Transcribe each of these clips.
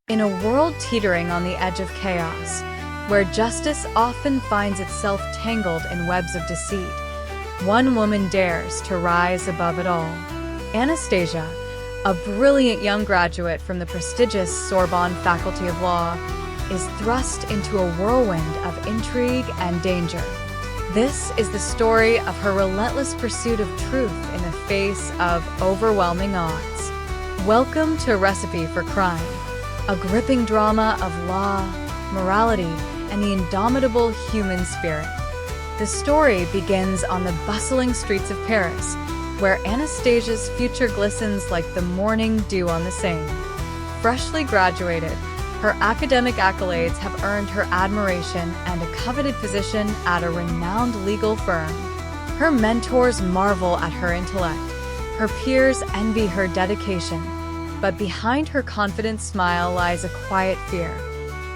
In a world teetering on the edge of chaos, where justice often finds itself tangled in webs of deceit, one woman dares to rise above it all. Anastasia, a brilliant young graduate from the prestigious Sorbonne Faculty of Law, is thrust into a whirlwind of intrigue and danger. This is the story of her relentless pursuit of truth in the face of overwhelming odds. Welcome to Recipe for Crime, a gripping drama of law, morality, and the indomitable human spirit. The story begins on the bustling streets of Paris, where Anastasia's future glistens like the morning dew on the Seine. Freshly graduated, her academic accolades have earned her admiration and a coveted position at a renowned legal firm. Her mentors marvel at her intellect, her peers envy her dedication, but behind her confident smile lies a quiet fear,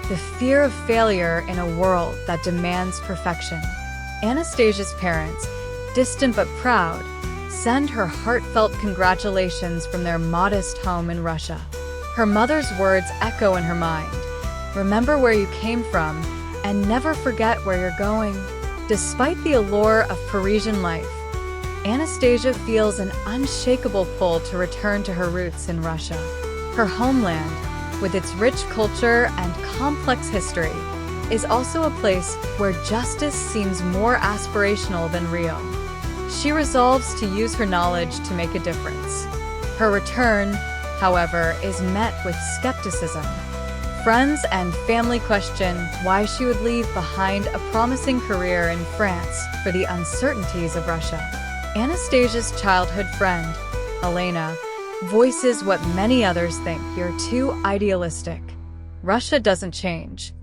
the fear of failure in a world that demands perfection. Anastasia's parents, distant but proud, send her heartfelt congratulations from their modest home in Russia. Her mother's words echo in her mind: remember where you came from and never forget where you're going. Despite the allure of Parisian life, Anastasia feels an unshakable pull to return to her roots in Russia. Her homeland, with its rich culture and complex history, is also a place where justice seems more aspirational than real. She resolves to use her knowledge to make a difference. Her return, however, is met with skepticism. Friends and family question why she would leave behind a promising career in France for the uncertainties of Russia. Anastasia's childhood friend, Alina, voices what many others think: you're too idealistic. Russia doesn't change.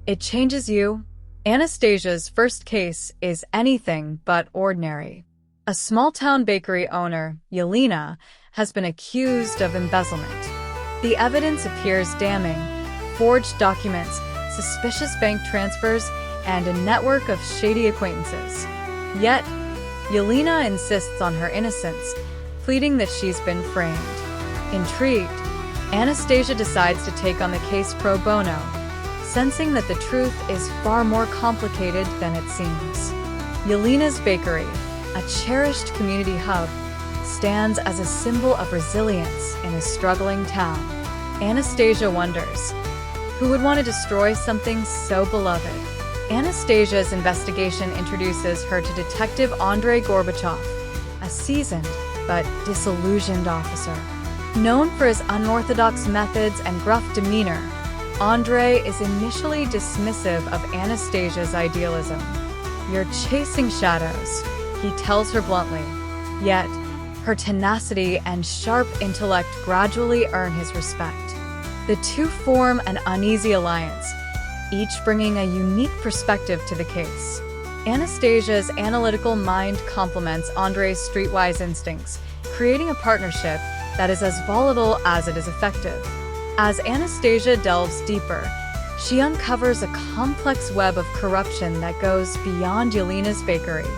It changes you. Anastasia's first case is anything but ordinary. A small-town bakery owner, Alina, has been accused of embezzlement. The evidence appears damning: forged documents, suspicious bank transfers, and a network of shady acquaintances. Yet, Alina insists on her innocence, pleading that she's been framed. Intrigued, Anastasia decides to take on the case pro bono, sensing that the truth is far more complicated than it seems. Alina's bakery, a cherished community hub, stands as a symbol of resilience in a struggling town. Anastasia wonders, who would want to destroy something so beloved? Anastasia's investigation introduces her to Detective Andrey Gorbachev, a seasoned but disillusioned officer. Known for his unorthodox methods and gruff demeanor, Andrey is initially dismissive of Anastasia's idealism. "You're chasing shadows," he tells her bluntly. Yet, her tenacity and sharp intellect gradually earn his respect. The two form an uneasy alliance, each bringing a unique perspective to the case. Anastasia's analytical mind complements Andrei's streetwise instincts, creating a partnership that is as volatile as it is effective. As Anastasia delves deeper, she uncovers a complex web of corruption that goes beyond Alina's bakery.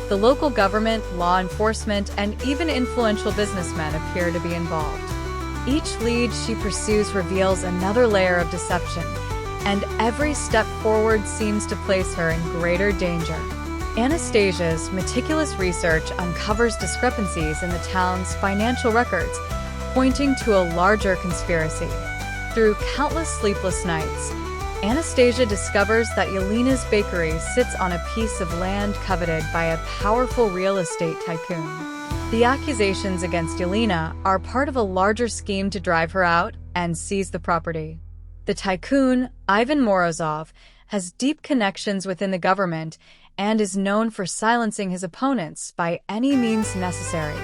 The local government, law enforcement, and even influential businessmen appear to be involved. Each lead she pursues reveals another layer of deception, and every step forward seems to place her in greater danger. Anastasia's meticulous research uncovers discrepancies in the town's financial records, pointing to a larger conspiracy. Through countless sleepless nights, Anastasia discovers that Alina's bakery sits on a piece of land coveted by a powerful real estate tycoon. The accusations against Alina are part of a larger scheme to drive her out and seize the property. The tycoon, Ivan Morozov, has deep connections within the government and is known for silencing his opponents by any means necessary.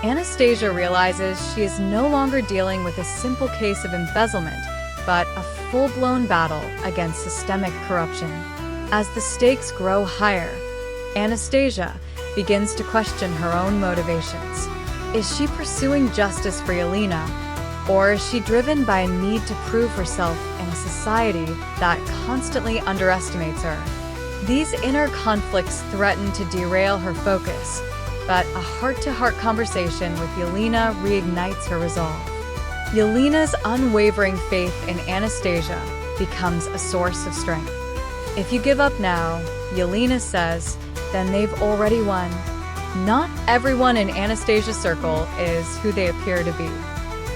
Anastasia realizes she is no longer dealing with a simple case of embezzlement, but a full-blown battle against systemic corruption. As the stakes grow higher, Anastasia begins to question her own motivations. Is she pursuing justice for Alina, or is she driven by a need to prove herself in a society that constantly underestimates her? These inner conflicts threaten to derail her focus, but a heart-to-heart conversation with Alina reignites her resolve. Yelena's unwavering faith in Anastasia becomes a source of strength. If you give up now, Yelena says, then they've already won. Not everyone in Anastasia's circle is who they appear to be.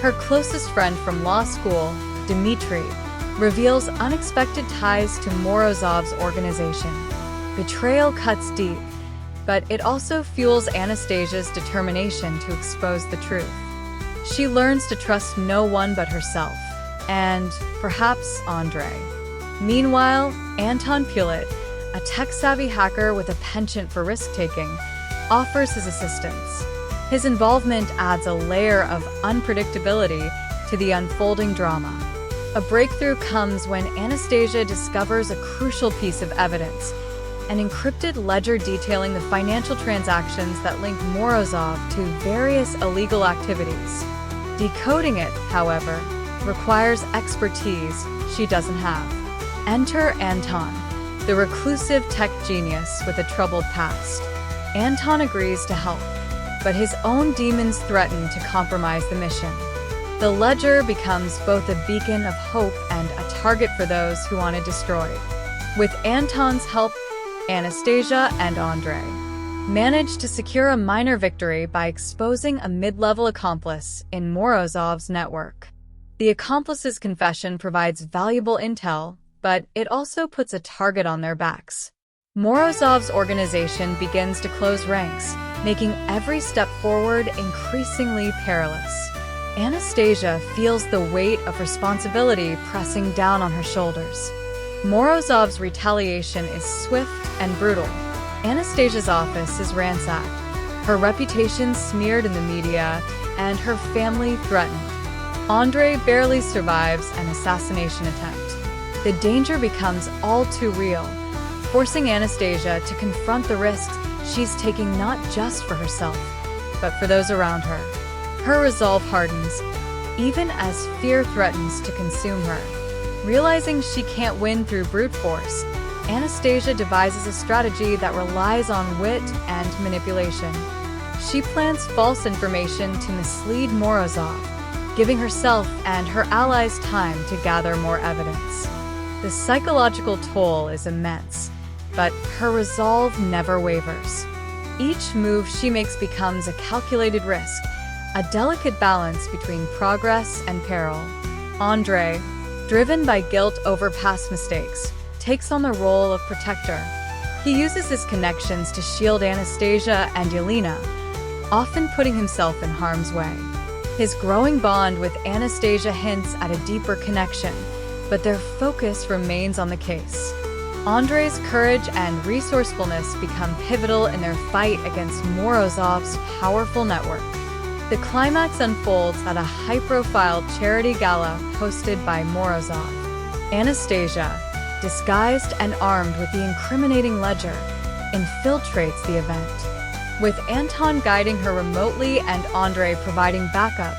Her closest friend from law school, Dmitry, reveals unexpected ties to Morozov's organization. Betrayal cuts deep, but it also fuels Anastasia's determination to expose the truth. She learns to trust no one but herself, and perhaps Andrey. Meanwhile, Anton Pulit, a tech-savvy hacker with a penchant for risk-taking, offers his assistance. His involvement adds a layer of unpredictability to the unfolding drama. A breakthrough comes when Anastasia discovers a crucial piece of evidence, an encrypted ledger detailing the financial transactions that link Morozov to various illegal activities. Decoding it, however, requires expertise she doesn't have. Enter Anton, the reclusive tech genius with a troubled past. Anton agrees to help, but his own demons threaten to compromise the mission. The ledger becomes both a beacon of hope and a target for those who want it destroyed. With Anton's help, Anastasia and Andrey managed to secure a minor victory by exposing a mid-level accomplice in Morozov's network. The accomplice's confession provides valuable intel, but it also puts a target on their backs. Morozov's organization begins to close ranks, making every step forward increasingly perilous. Anastasia feels the weight of responsibility pressing down on her shoulders. Morozov's retaliation is swift and brutal. Anastasia's office is ransacked, her reputation smeared in the media, and her family threatened. Andrey barely survives an assassination attempt. The danger becomes all too real, forcing Anastasia to confront the risks she's taking not just for herself, but for those around her. Her resolve hardens, even as fear threatens to consume her. Realizing she can't win through brute force, Anastasia devises a strategy that relies on wit and manipulation. She plants false information to mislead Morozov, giving herself and her allies time to gather more evidence. The psychological toll is immense, but her resolve never wavers. Each move she makes becomes a calculated risk, a delicate balance between progress and peril. Andrey, driven by guilt over past mistakes, takes on the role of protector. He uses his connections to shield Anastasia and Alina, often putting himself in harm's way. His growing bond with Anastasia hints at a deeper connection, but their focus remains on the case. Andrey's courage and resourcefulness become pivotal in their fight against Morozov's powerful network. The climax unfolds at a high-profile charity gala hosted by Morozov. Anastasia, disguised and armed with the incriminating ledger, infiltrates the event. With Anton guiding her remotely and Andrey providing backup,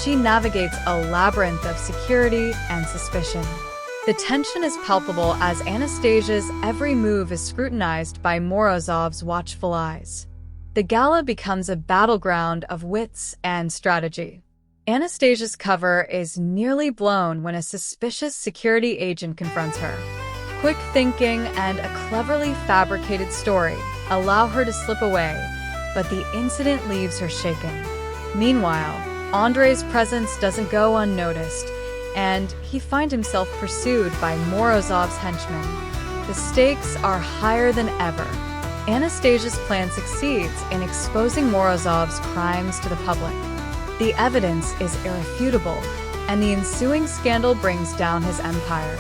she navigates a labyrinth of security and suspicion. The tension is palpable as Anastasia's every move is scrutinized by Morozov's watchful eyes. The gala becomes a battleground of wits and strategy. Anastasia's cover is nearly blown when a suspicious security agent confronts her. Quick thinking and a cleverly fabricated story allow her to slip away, but the incident leaves her shaken. Meanwhile, Andrey's presence doesn't go unnoticed, and he finds himself pursued by Morozov's henchmen. The stakes are higher than ever. Anastasia's plan succeeds in exposing Morozov's crimes to the public. The evidence is irrefutable, and the ensuing scandal brings down his empire.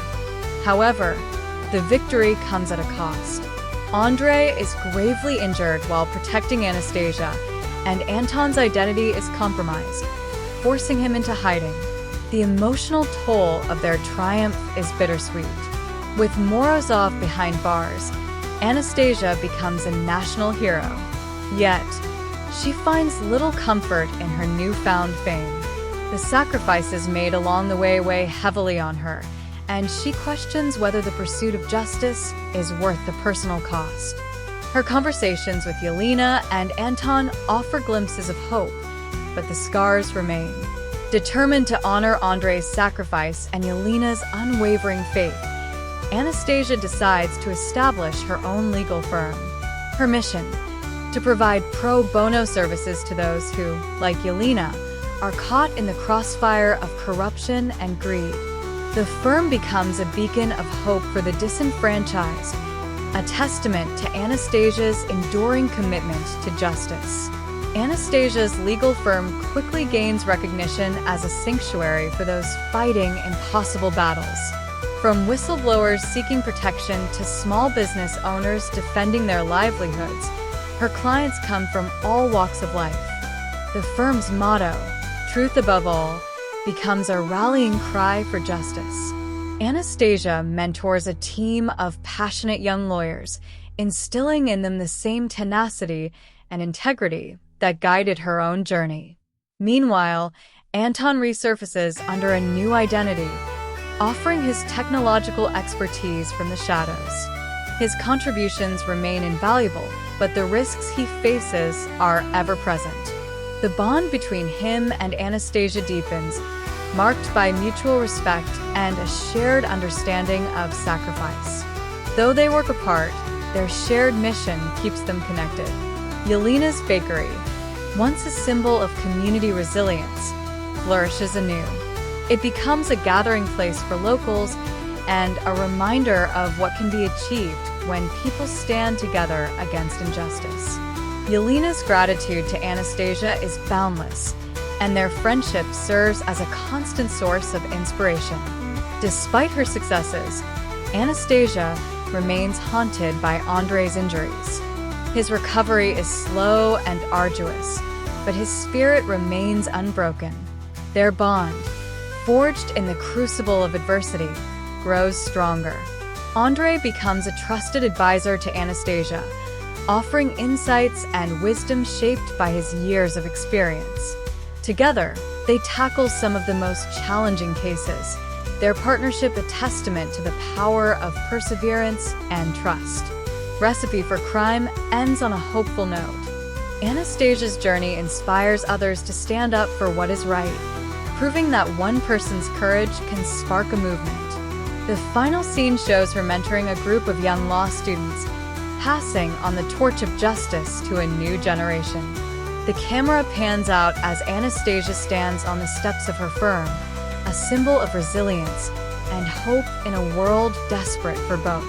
However, the victory comes at a cost. Andrey is gravely injured while protecting Anastasia, and Anton's identity is compromised, forcing him into hiding. The emotional toll of their triumph is bittersweet. With Morozov behind bars, Anastasia becomes a national hero. Yet, she finds little comfort in her newfound fame. The sacrifices made along the way weigh heavily on her, and she questions whether the pursuit of justice is worth the personal cost. Her conversations with Alina and Anton offer glimpses of hope, but the scars remain. Determined to honor Andrey's sacrifice and Alina's unwavering faith, Anastasia decides to establish her own legal firm. Her mission: to provide pro bono services to those who, like Alina, are caught in the crossfire of corruption and greed. The firm becomes a beacon of hope for the disenfranchised, a testament to Anastasia's enduring commitment to justice. Anastasia's legal firm quickly gains recognition as a sanctuary for those fighting impossible battles. From whistleblowers seeking protection to small business owners defending their livelihoods, her clients come from all walks of life. The firm's motto, "Truth above all," becomes a rallying cry for justice. Anastasia mentors a team of passionate young lawyers, instilling in them the same tenacity and integrity that guided her own journey. Meanwhile, Anton resurfaces under a new identity, offering his technological expertise from the shadows. His contributions remain invaluable, but the risks he faces are ever-present. The bond between him and Anastasia deepens, marked by mutual respect and a shared understanding of sacrifice. Though they work apart, their shared mission keeps them connected. Alina's bakery, once a symbol of community resilience, flourishes anew. It becomes a gathering place for locals and a reminder of what can be achieved when people stand together against injustice. Alina's gratitude to Anastasia is boundless, and their friendship serves as a constant source of inspiration. Despite her successes, Anastasia remains haunted by Andrey's injuries. His recovery is slow and arduous, but his spirit remains unbroken. Their bond, forged in the crucible of adversity, grows stronger. Andrey becomes a trusted advisor to Anastasia, offering insights and wisdom shaped by his years of experience. Together, they tackle some of the most challenging cases, their partnership a testament to the power of perseverance and trust. Recipe for Crime ends on a hopeful note. Anastasia's journey inspires others to stand up for what is right, proving that one person's courage can spark a movement. The final scene shows her mentoring a group of young law students, passing on the torch of justice to a new generation. The camera pans out as Anastasia stands on the steps of her firm, a symbol of resilience and hope in a world desperate for both.